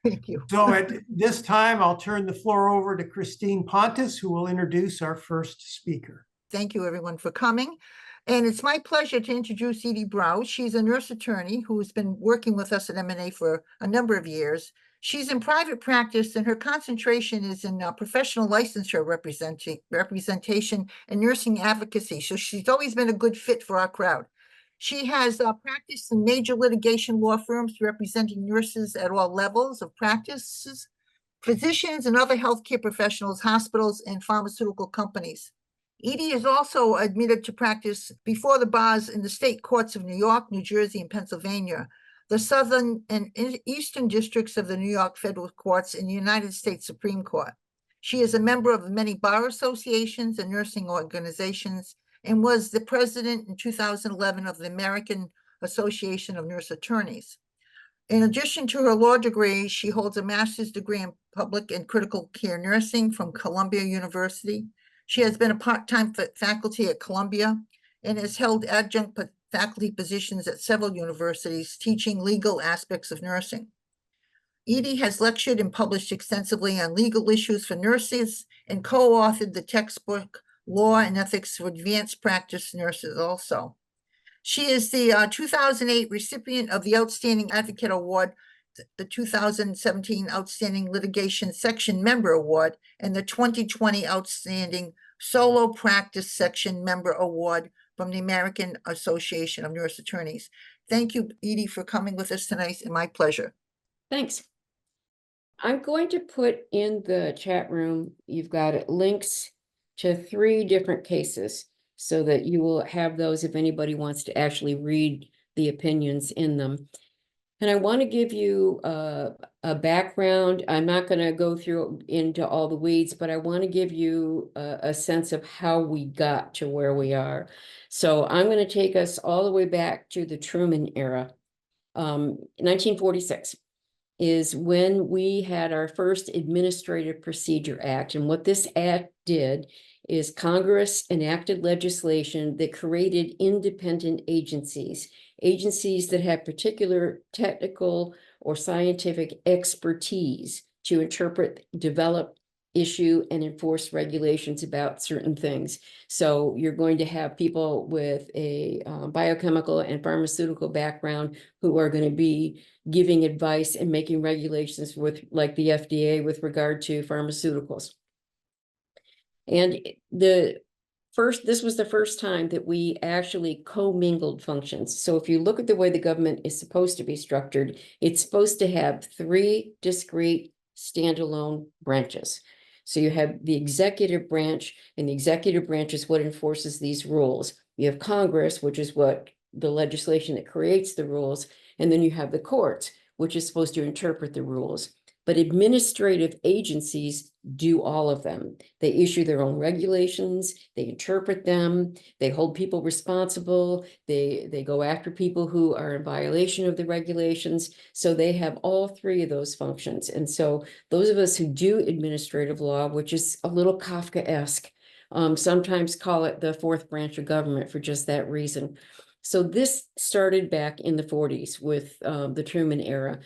Thank you. So at this time, I'll turn the floor over to Christine Pontus, who will introduce our first speaker. Thank you, everyone, for coming. And it's my pleasure to introduce Edie Brous. She's a nurse attorney who has been working with us at M&A for a number of years. She's in private practice, and her concentration is in professional licensure representation and nursing advocacy. So she's always been a good fit for our crowd. She has practiced in major litigation law firms representing nurses at all levels of practices, physicians and other healthcare professionals, hospitals, and pharmaceutical companies. Edie is also admitted to practice before the bars in the state courts of New York, New Jersey, and Pennsylvania, the southern and eastern districts of the New York federal courts, and the United States Supreme Court. She is a member of many bar associations and nursing organizations, and was the president in 2011 of the American Association of Nurse Attorneys. In addition to her law degree, she holds a master's degree in public and critical care nursing from Columbia University. She has been a part-time faculty at Columbia and has held adjunct faculty positions at several universities, teaching legal aspects of nursing. Edie has lectured and published extensively on legal issues for nurses and co-authored the textbook Law and Ethics for Advanced Practice Nurses also. She is the 2008 recipient of the Outstanding Advocate Award, the 2017 Outstanding Litigation Section Member Award, and the 2020 Outstanding Solo Practice Section Member Award from the American Association of Nurse Attorneys. Thank you, Edie, for coming with us tonight, and my pleasure. Thanks. I'm going to put in the chat room, you've got links to 3 different cases so that you will have those if anybody wants to actually read the opinions in them. And I want to give you a background. I'm not going to go through into all the weeds, but I want to give you a sense of how we got to where we are. So I'm going to take us all the way back to the Truman era. 1946 is when we had our first Administrative Procedure Act. And what this act did is Congress enacted legislation that created independent agencies that have particular technical or scientific expertise to interpret, develop, issue, and enforce regulations about certain things. So you're going to have people with a biochemical and pharmaceutical background who are going to be giving advice and making regulations with, like the FDA, with regard to pharmaceuticals. And this was the first time that we actually commingled functions. So if you look at the way the government is supposed to be structured, it's supposed to have 3 discrete standalone branches. So you have the executive branch, and the executive branch is what enforces these rules. You have Congress, which is what the legislation that creates the rules, and then you have the courts, which is supposed to interpret the rules. But administrative agencies do all of them. They issue their own regulations, they interpret them, they hold people responsible, they go after people who are in violation of the regulations. So they have all 3 of those functions. And so those of us who do administrative law, which is a little Kafkaesque, sometimes call it the 4th branch of government for just that reason. So this started back in the 40s with the Truman era,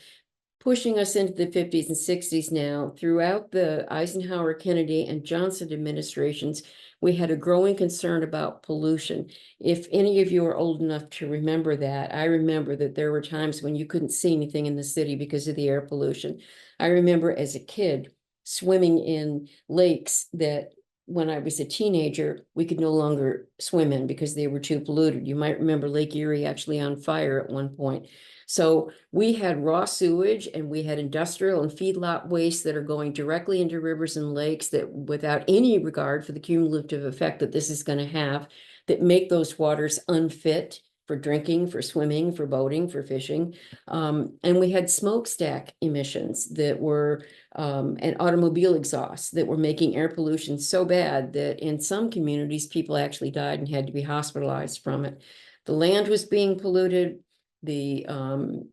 pushing us into the 50s and 60s now. Throughout the Eisenhower, Kennedy, and Johnson administrations, we had a growing concern about pollution. If any of you are old enough to remember that, I remember that there were times when you couldn't see anything in the city because of the air pollution. I remember as a kid swimming in lakes that when I was a teenager, we could no longer swim in because they were too polluted. You might remember Lake Erie actually on fire at one point. So we had raw sewage, and we had industrial and feedlot waste that are going directly into rivers and lakes that, without any regard for the cumulative effect that this is going to have, that make those waters unfit for drinking, for swimming, for boating, for fishing. And we had smokestack emissions that were, and automobile exhausts that were making air pollution so bad that in some communities, people actually died and had to be hospitalized from it. The land was being polluted. The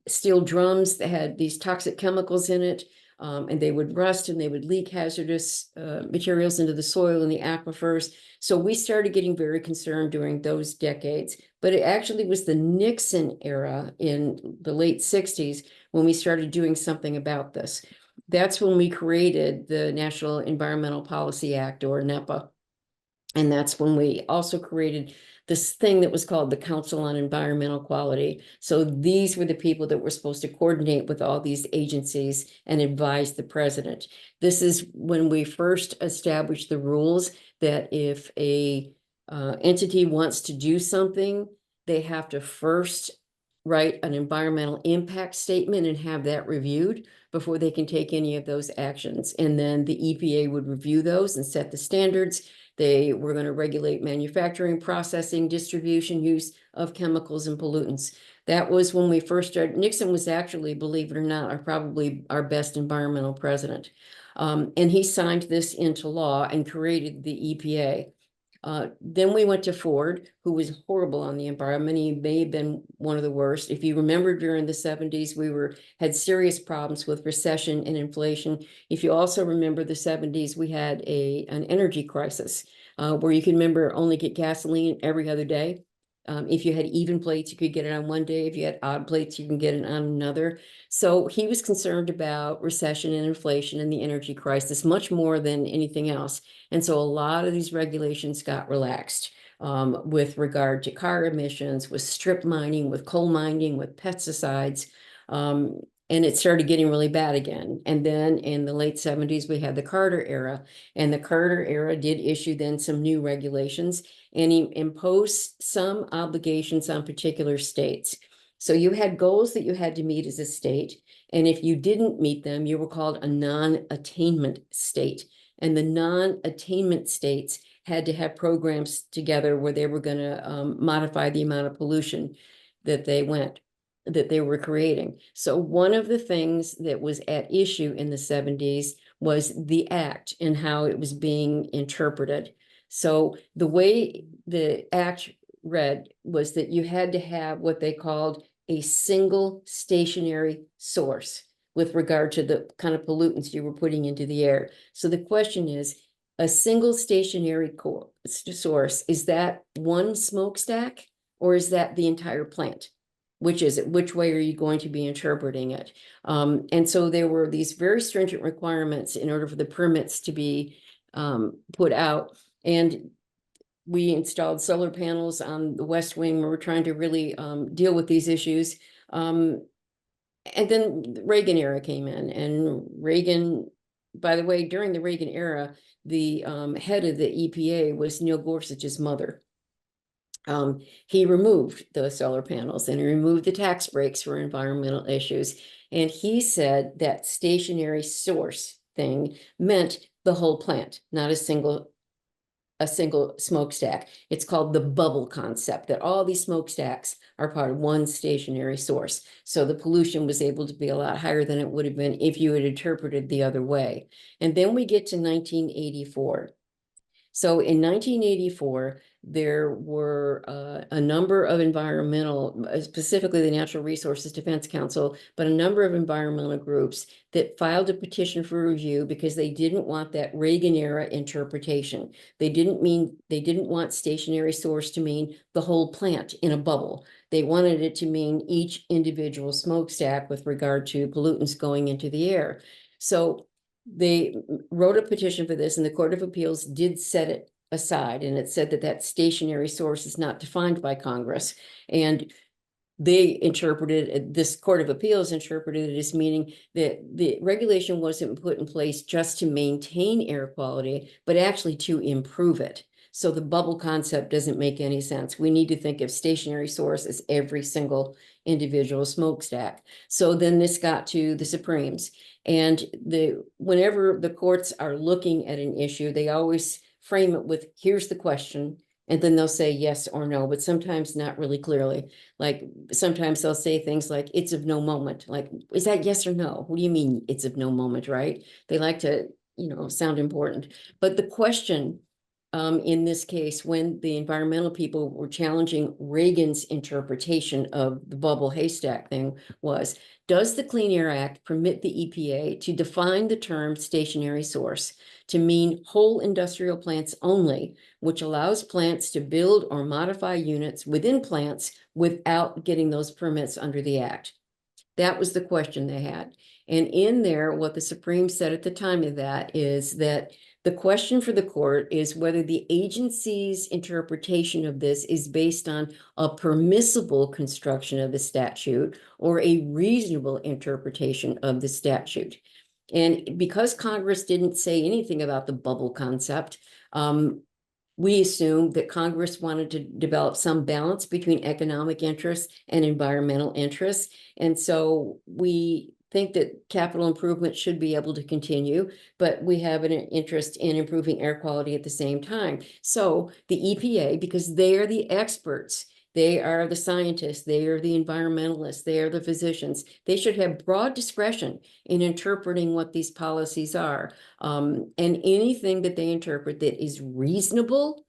steel drums that had these toxic chemicals in it, and they would rust and they would leak hazardous materials into the soil and the aquifers. So we started getting very concerned during those decades. But it actually was the Nixon era in the late 60s when we started doing something about this. That's when we created the National Environmental Policy Act, or NEPA. And that's when we also created this thing that was called the Council on Environmental Quality. So these were the people that were supposed to coordinate with all these agencies and advise the president. This is when we first established the rules that if a entity wants to do something, they have to first write an environmental impact statement and have that reviewed before they can take any of those actions. And then the EPA would review those and set the standards. They were going to regulate manufacturing, processing, distribution, use of chemicals and pollutants. That was when we first started. Nixon was actually, believe it or not, probably our best environmental president. And he signed this into law and created the EPA. Then we went to Ford, who was horrible on the environment. He may have been one of the worst. If you remember, during the 70s, we had serious problems with recession and inflation. If you also remember the 70s, we had an energy crisis where you can remember only get gasoline every other day. If you had even plates, you could get it on one day. If you had odd plates, you can get it on another. So he was concerned about recession and inflation and the energy crisis much more than anything else. And so a lot of these regulations got relaxed with regard to car emissions, with strip mining, with coal mining, with pesticides. And it started getting really bad again. And then in the late 70s, we had the Carter era. And the Carter era did issue then some new regulations, and he imposed some obligations on particular states. So you had goals that you had to meet as a state. And if you didn't meet them, you were called a non-attainment state. And the non-attainment states had to have programs together where they were going to modify the amount of pollution that they were creating. So one of the things that was at issue in the 70s was the act and how it was being interpreted. So the way the act read was that you had to have what they called a single stationary source with regard to the kind of pollutants you were putting into the air. So the question is, a single stationary source, is that one smokestack, or is that the entire plant? Which is it? Which way are you going to be interpreting it? And so there were these very stringent requirements in order for the permits to be put out. And we installed solar panels on the West Wing where we're trying to really deal with these issues. And then the Reagan era came in, and Reagan, by the way, during the Reagan era, the head of the EPA was Neil Gorsuch's mother. He removed the solar panels and he removed the tax breaks for environmental issues. And he said that stationary source thing meant the whole plant, not a single smokestack. It's called the bubble concept, that all these smokestacks are part of one stationary source. So the pollution was able to be a lot higher than it would have been if you had interpreted the other way. And then we get to 1984. So in 1984, there were a number of environmental, specifically the Natural Resources Defense Council, but a number of environmental groups that filed a petition for review because they didn't want that Reagan era interpretation. They didn't want stationary source to mean the whole plant in a bubble. They wanted it to mean each individual smokestack with regard to pollutants going into the air. So they wrote a petition for this, and the Court of Appeals did set it aside, and it said that that stationary source is not defined by Congress. And this Court of Appeals interpreted it as meaning that the regulation wasn't put in place just to maintain air quality, but actually to improve it. So the bubble concept doesn't make any sense. We need to think of stationary source as every single individual smokestack. So then this got to the Supremes. And whenever the courts are looking at an issue, they always frame it with, here's the question, and then they'll say yes or no, but sometimes not really clearly. Like sometimes they'll say things like, it's of no moment. Like, is that yes or no? What do you mean it's of no moment, right? They like to, sound important. But the question in this case, when the environmental people were challenging Reagan's interpretation of the bubble haystack thing was, does the Clean Air Act permit the EPA to define the term stationary source to mean whole industrial plants only, which allows plants to build or modify units within plants without getting those permits under the Act? That was the question they had. And in there, what the Supreme said at the time of that is that the question for the court is whether the agency's interpretation of this is based on a permissible construction of the statute or a reasonable interpretation of the statute. And because Congress didn't say anything about the bubble concept, we assumed that Congress wanted to develop some balance between economic interests and environmental interests. And so we think that capital improvement should be able to continue, but we have an interest in improving air quality at the same time. So the EPA, because they are the experts, they are the scientists, they are the environmentalists, they are the physicians, they should have broad discretion in interpreting what these policies are. And anything that they interpret that is reasonable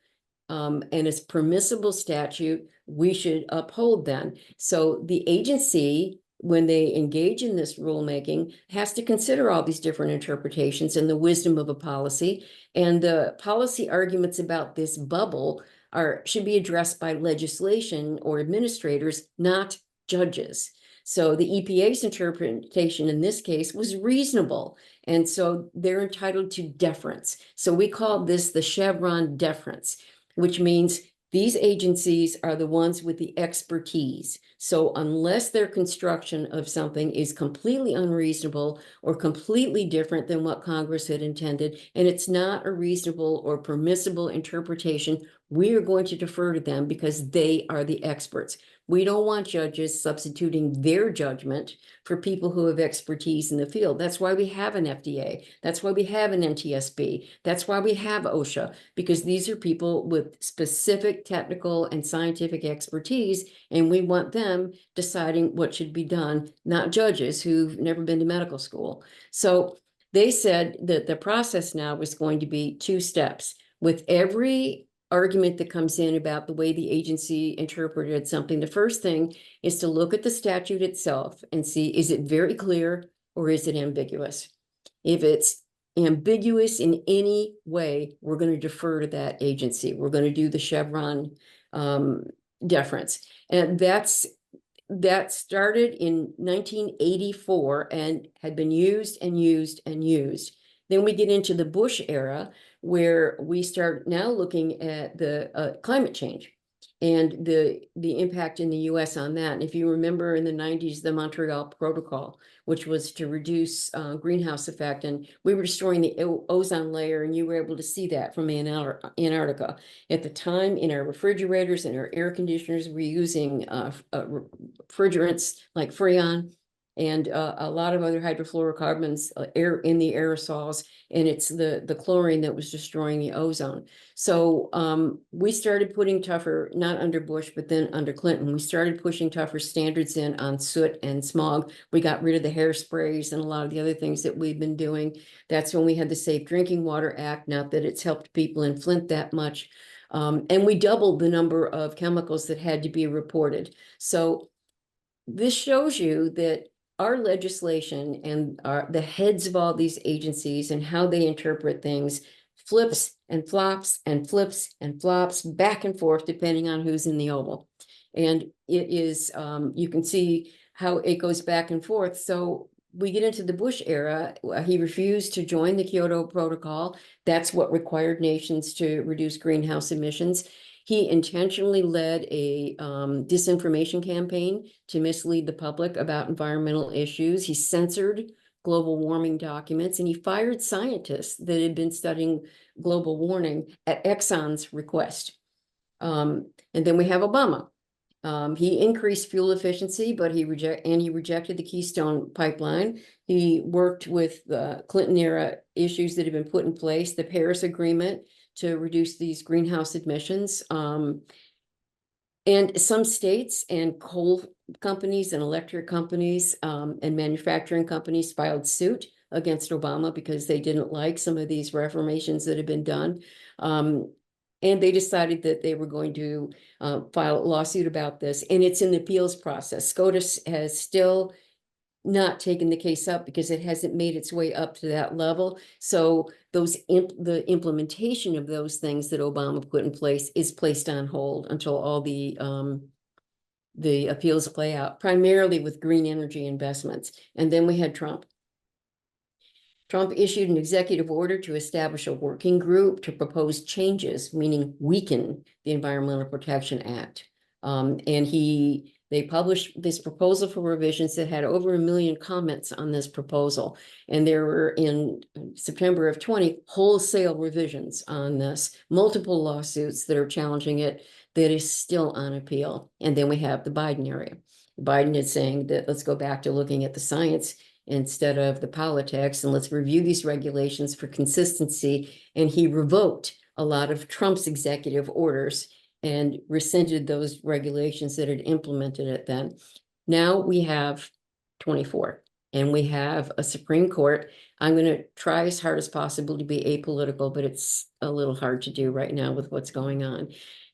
and is permissible statute, we should uphold then. So the agency, when they engage in this rulemaking, has to consider all these different interpretations and the wisdom of a policy. And the policy arguments about this bubble should be addressed by legislation or administrators, not judges. So the EPA's interpretation in this case was reasonable. And so they're entitled to deference. So we call this the Chevron deference, which means these agencies are the ones with the expertise. So unless their construction of something is completely unreasonable or completely different than what Congress had intended, and it's not a reasonable or permissible interpretation, we are going to defer to them because they are the experts. We don't want judges substituting their judgment for people who have expertise in the field. That's why we have an FDA. That's why we have an NTSB. That's why we have OSHA, because these are people with specific technical and scientific expertise, and we want them deciding what should be done, not judges who've never been to medical school. So they said that the process now was going to be 2 steps. With every argument that comes in about the way the agency interpreted something, the first thing is to look at the statute itself and see, is it very clear or is it ambiguous? If it's ambiguous in any way, we're going to defer to that agency. We're going to do the Chevron deference. And that started in 1984 and had been used and used and used. Then we get into the Bush era, where we start now looking at the climate change and the impact in the US on that. And if you remember in the 90s, the Montreal Protocol, which was to reduce greenhouse effect, and we were destroying the ozone layer, and you were able to see that from Antarctica. At the time, in our refrigerators and our air conditioners, we're using refrigerants like Freon and a lot of other hydrofluorocarbons in the aerosols, and it's the chlorine that was destroying the ozone. So we started putting tougher, not under Bush, but then under Clinton, we started pushing tougher standards in on soot and smog. We got rid of the hairsprays and a lot of the other things that we've been doing. That's when we had the Safe Drinking Water Act, not that it's helped people in Flint that much. And we doubled the number of chemicals that had to be reported. So this shows you that our legislation and the heads of all these agencies and how they interpret things flips and flops and flips and flops back and forth depending on who's in the oval. And it is, you can see how it goes back and forth. So we get into the Bush era. He refused to join the Kyoto Protocol. That's what required nations to reduce greenhouse emissions. He intentionally led a disinformation campaign to mislead the public about environmental issues. He censored global warming documents, and he fired scientists that had been studying global warming at Exxon's request. And then we have Obama. He increased fuel efficiency, but he rejected the Keystone Pipeline. He worked with the Clinton era issues that have been put in place, the Paris Agreement, to reduce these greenhouse emissions. And some states and coal companies and electric companies and manufacturing companies filed suit against Obama because they didn't like some of these reformations that had been done. And they decided that they were going to file a lawsuit about this. And it's in the appeals process. SCOTUS has still not taken the case up because it hasn't made its way up to that level. So the implementation of those things that Obama put in place is placed on hold until all the the appeals play out, primarily with green energy investments. And then we had Trump. Trump issued an executive order to establish a working group to propose changes, meaning weaken the Environmental Protection Act. They published this proposal for revisions that had over 1 million comments on this proposal. And there were, in September of 20, wholesale revisions on this, multiple lawsuits that are challenging it that is still on appeal. And then we have the Biden area. Biden is saying that let's go back to looking at the science instead of the politics, and let's review these regulations for consistency. And he revoked a lot of Trump's executive orders and rescinded those regulations that had implemented it then. Now we have 24, and we have a Supreme Court. I'm going to try as hard as possible to be apolitical, but it's a little hard to do right now with what's going on.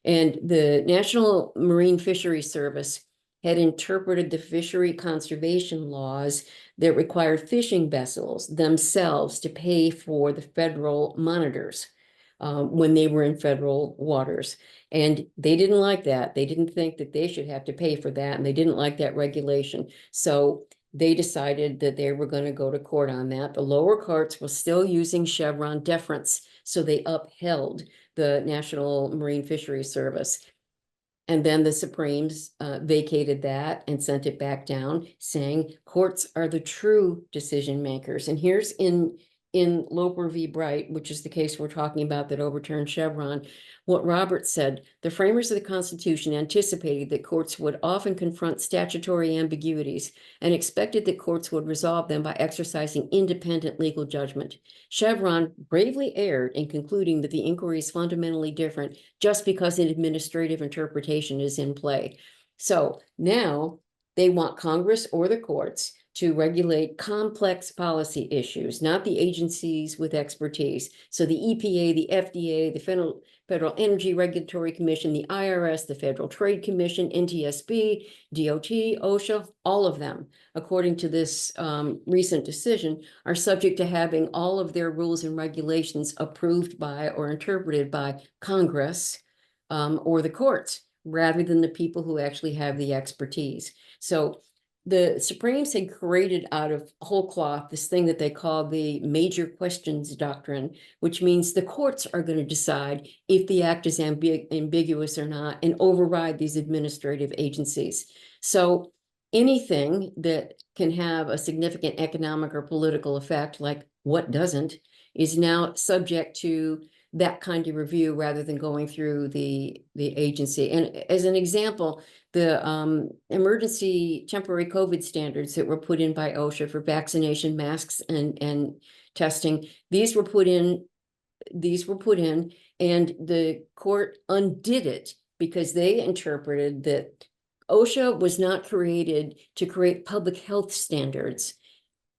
And the National Marine Fisheries Service had interpreted the fishery conservation laws that required fishing vessels themselves to pay for the federal monitors when they were in federal waters. And they didn't like that. They didn't think that they should have to pay for that, and they didn't like that regulation. So they decided that they were going to go to court on that. The lower courts were still using Chevron deference, so they upheld the National Marine Fisheries Service. And then the Supremes vacated that and sent it back down, saying courts are the true decision makers. And here's in Loper v. Bright, which is the case we're talking about that overturned Chevron, what Roberts said: the framers of the Constitution anticipated that courts would often confront statutory ambiguities and expected that courts would resolve them by exercising independent legal judgment. Chevron bravely erred in concluding that the inquiry is fundamentally different just because an administrative interpretation is in play. So now they want Congress or the courts to regulate complex policy issues, not the agencies with expertise. So the EPA, the FDA, the Federal Energy Regulatory Commission, the IRS, the Federal Trade Commission, NTSB, DOT, OSHA, all of them, according to this recent decision, are subject to having all of their rules and regulations approved by or interpreted by Congress or the courts, rather than the people who actually have the expertise. So the Supremes had created out of whole cloth this thing that they call the major questions doctrine, which means the courts are going to decide if the act is ambiguous or not and override these administrative agencies. So anything that can have a significant economic or political effect, like what doesn't, is now subject to that kind of review rather than going through the agency. And as an example, the emergency temporary COVID standards that were put in by OSHA for vaccination, masks, and testing, these were put in, and the court undid it because they interpreted that OSHA was not created to create public health standards.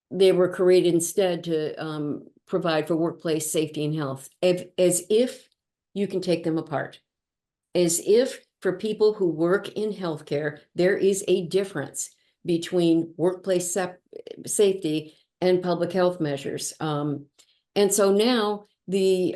They were created instead to provide for workplace safety and health, as if you can take them apart, as if for people who work in healthcare, there is a difference between workplace safety and public health measures. And so now the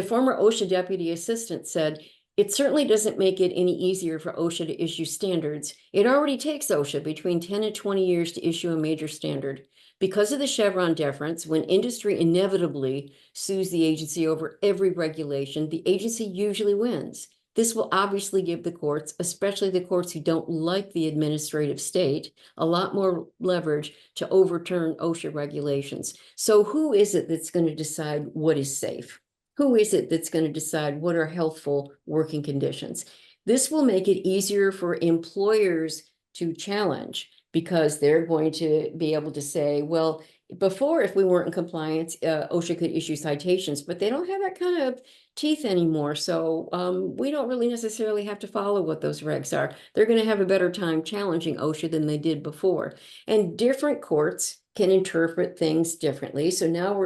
former OSHA deputy assistant said, it certainly doesn't make it any easier for OSHA to issue standards. It already takes OSHA between 10 and 20 years to issue a major standard. Because of the Chevron deference, when industry inevitably sues the agency over every regulation, the agency usually wins. This will obviously give the courts, especially the courts who don't like the administrative state, a lot more leverage to overturn OSHA regulations. So who is it that's going to decide what is safe? Who is it that's going to decide what are healthful working conditions? This will make it easier for employers to challenge, because they're going to be able to say, well, before, if we weren't in compliance, OSHA could issue citations, but they don't have that kind of teeth anymore. So we don't really necessarily have to follow what those regs are. They're going to have a better time challenging OSHA than they did before. And different courts can interpret things differently. So now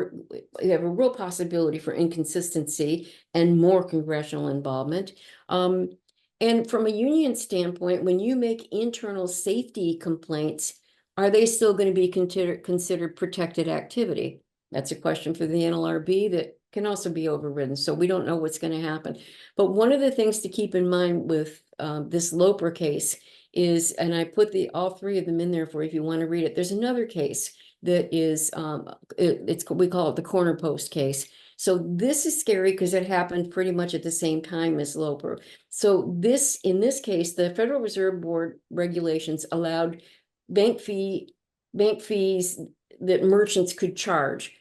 we have a real possibility for inconsistency and more congressional involvement. And from a union standpoint, when you make internal safety complaints, are they still going to be considered protected activity? That's a question for the NLRB that can also be overridden. So we don't know what's going to happen. But one of the things to keep in mind with this Loper case is, and I put all three of them in there for you if you want to read it. There's another case that is, we call it the corner post case. So this is scary because it happened pretty much at the same time as Loper. So in this case, the Federal Reserve Board regulations allowed bank fees that merchants could charge.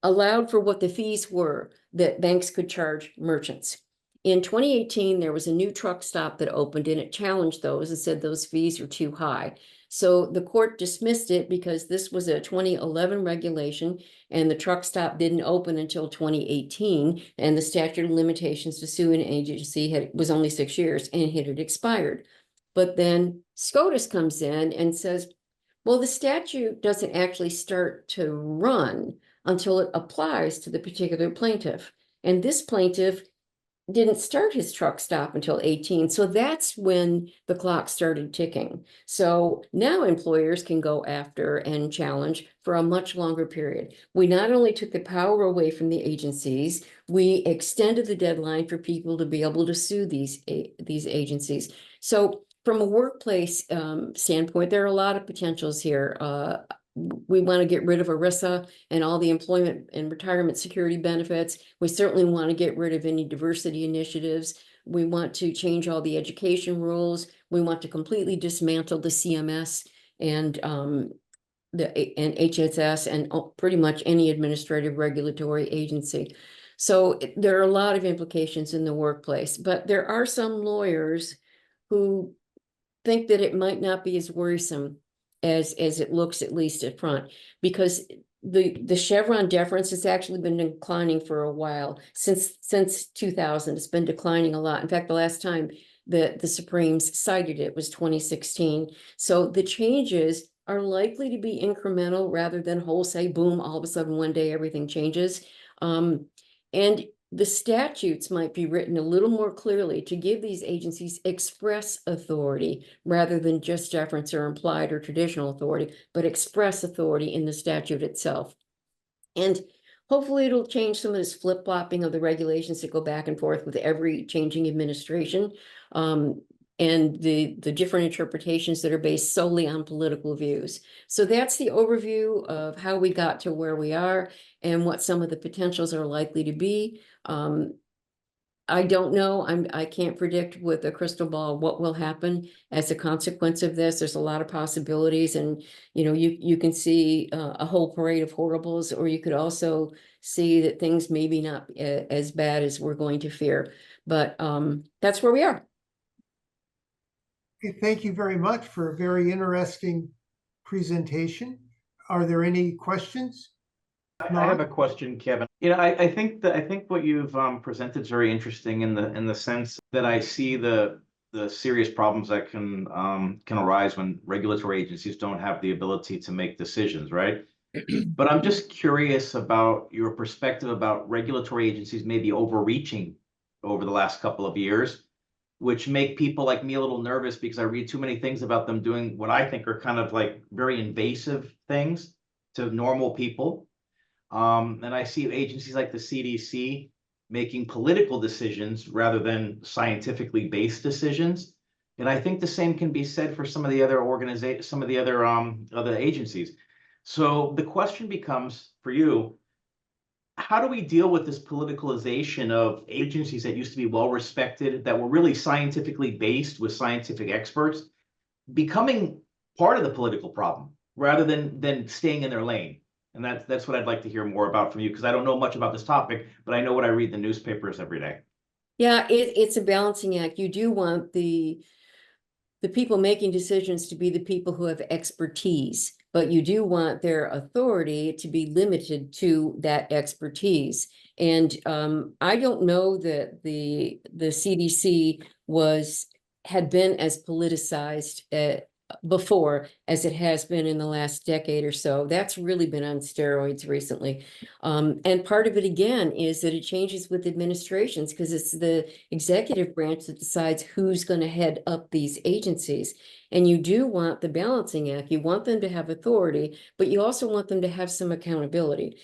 Allowed for what the fees were that banks could charge merchants. In 2018, there was a new truck stop that opened and it challenged those and said those fees are too high. So the court dismissed it because this was a 2011 regulation and the truck stop didn't open until 2018, and the statute of limitations to sue an agency was only 6 years and it had expired. But then SCOTUS comes in and says, well, the statute doesn't actually start to run until it applies to the particular plaintiff. And this plaintiff didn't start his truck stop until 18. So that's when the clock started ticking. So now employers can go after and challenge for a much longer period. We not only took the power away from the agencies, we extended the deadline for people to be able to sue these agencies. So from a workplace standpoint, there are a lot of potentials here. We want to get rid of ERISA and all the employment and retirement security benefits. We certainly want to get rid of any diversity initiatives. We want to change all the education rules. We want to completely dismantle the CMS and HSS and pretty much any administrative regulatory agency. So there are a lot of implications in the workplace, but there are some lawyers who think that it might not be as worrisome as it looks, at least at front, because the Chevron deference has actually been declining for a while. Since 2000, it's been declining a lot. In fact, the last time the Supremes cited it was 2016. So the changes are likely to be incremental rather than wholesale, boom, all of a sudden one day everything changes. And the statutes might be written a little more clearly to give these agencies express authority rather than just deference or implied or traditional authority, but express authority in the statute itself. And hopefully it'll change some of this flip-flopping of the regulations that go back and forth with every changing administration, and the different interpretations that are based solely on political views. So that's the overview of how we got to where we are and what some of the potentials are likely to be. I don't know. I can't predict with a crystal ball what will happen as a consequence of this. There's a lot of possibilities, and you can see a whole parade of horribles, or you could also see that things maybe not as bad as we're going to fear. But that's where we are. Okay, thank you very much for a very interesting presentation. Are there any questions? I have a question, Kevin. I think what you've presented is very interesting in the sense that I see the serious problems that can arise when regulatory agencies don't have the ability to make decisions, right? But I'm just curious about your perspective about regulatory agencies maybe overreaching over the last couple of years, which make people like me a little nervous because I read too many things about them doing what I think are kind of like very invasive things to normal people. And I see agencies like the CDC making political decisions rather than scientifically based decisions. And I think the same can be said for some of the other organizations, some of the other agencies. So the question becomes for you, how do we deal with this politicalization of agencies that used to be well respected, that were really scientifically based with scientific experts, becoming part of the political problem rather than staying in their lane? And that's what I'd like to hear more about from you, because I don't know much about this topic, but I know what I read in the newspapers every day. Yeah, it's a balancing act. You do want the people making decisions to be the people who have expertise, but you do want their authority to be limited to that expertise. And I don't know that the CDC had been as politicized before as it has been in the last decade or so. That's really been on steroids recently. And part of it, again, is that it changes with administrations because it's the executive branch that decides who's going to head up these agencies. And you do want the balancing act. You want them to have authority, but you also want them to have some accountability.